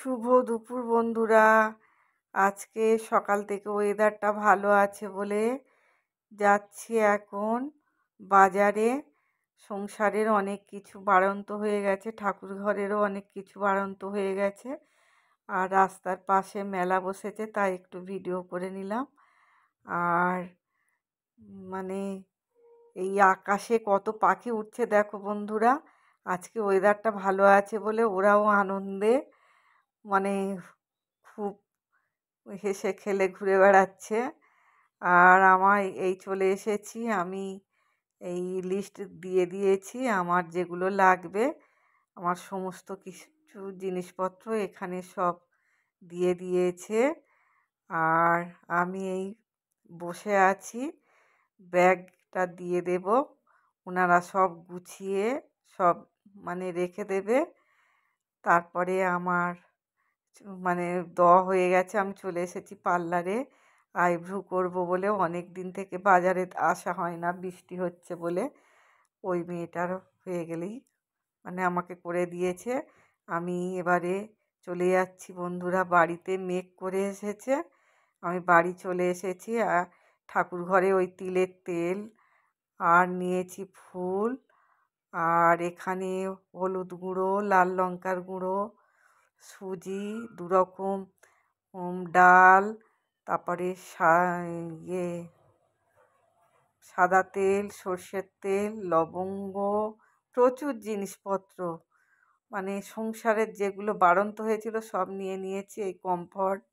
শুভ দুপুর বন্ধুরা। আজকে সকাল থেকে ওয়েদারটা ভালো আছে বলে যাচ্ছি এখন বাজারে। সংসারের অনেক কিছু বাড়ন্ত হয়ে গেছে, ঠাকুর ঘরেরও অনেক কিছু বাড়ন্ত হয়ে গেছে। আর রাস্তার পাশে মেলা বসেছে, তাই একটু ভিডিও করে নিলাম। আর মানে এই আকাশে কত পাখি উঠছে দেখো বন্ধুরা। আজকে ওয়েদারটা ভালো আছে বলে ওরাও আনন্দে মানে খুব হেসে খেলে ঘুরে বেড়াচ্ছে। আর আমায় এই চলে এসেছি, আমি এই লিস্ট দিয়ে দিয়েছি আমার যেগুলো লাগবে। আমার সমস্ত কিছু জিনিসপত্র এখানে সব দিয়ে দিয়েছে। আর আমি এই বসে আছি, ব্যাগটা দিয়ে দেব, ওনারা সব গুছিয়ে সব রেখে দেবে। তারপরে আমার দেওয়া হয়ে গেছে, আমি চলে এসেছি পার্লারে। আইব্রু করব বলে অনেক দিন থেকে বাজারে আসা হয় না, বৃষ্টি হচ্ছে বলে। ওই মেয়েটার হয়ে গেলেই আমাকে করে দিয়েছে। আমি এবারে চলে যাচ্ছি বন্ধুরা বাড়িতে। মেঘ করে এসেছে, আমি বাড়ি চলে এসেছি। আর ঠাকুর ঘরে ওই তিলের তেল আর নিয়েছি ফুল, আর এখানে হলুদ গুঁড়ো, লাল লঙ্কার গুঁড়ো, সুজি, 2 রকম ডাল, তারপরে সাদা তেল, সর্ষের তেল, লবঙ্গ, প্রচুর জিনিসপত্র। সংসারের যেগুলো বাড়ন্ত হয়েছিল সব নিয়ে নিয়েছি। এই কমফর্ট,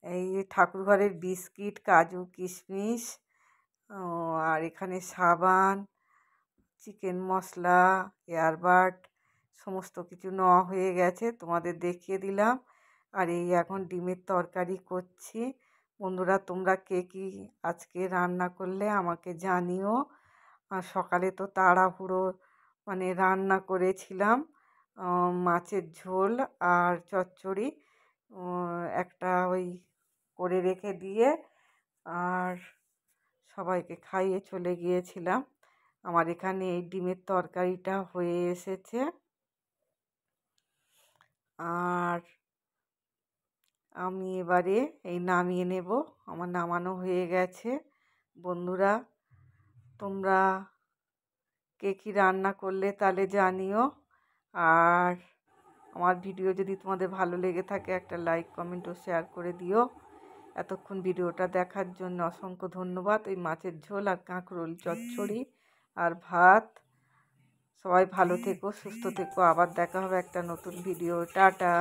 এই ঠাকুরঘরের বিস্কিট, কাজু কিশমিশ, আর এখানে সাবান, চিকেন মশলা, এয়ারবাড, সমস্ত কিছু নেওয়া হয়ে গেছে, তোমাদের দেখিয়ে দিলাম। আর এই এখন ডিমের তরকারি করছি। বন্ধুরা তোমরা কে কী আজকে রান্না করলে আমাকে জানিও। আর সকালে তো তাড়াহুড়ো রান্না করেছিলাম, মাছের ঝোল আর চচ্চড়ি একটা ওই করে রেখে দিয়ে আর সবাইকে খাইয়ে চলে গিয়েছিলাম। আমার এখানে এই ডিমের তরকারিটা হয়ে এসেছে। আর আমি এবারে এই নামিয়ে নেব, আমার নামানো হয়ে গেছে। বন্ধুরা তোমরা কে কী রান্না করলে তাহলে জানিও। আর আমার ভিডিও যদি তোমাদের ভালো লেগে থাকে একটা লাইক, কমেন্ট ও শেয়ার করে দিও। এতক্ষণ ভিডিওটা দেখার জন্য অসংখ্য ধন্যবাদ। এই মাছের ঝোল আর কাঁকরোল চচ্চড়ি আর ভাত। সবাই ভালো থেকো, সুস্থ থেকো, আবার দেখা হবে একটা নতুন ভিডিও। টাটা।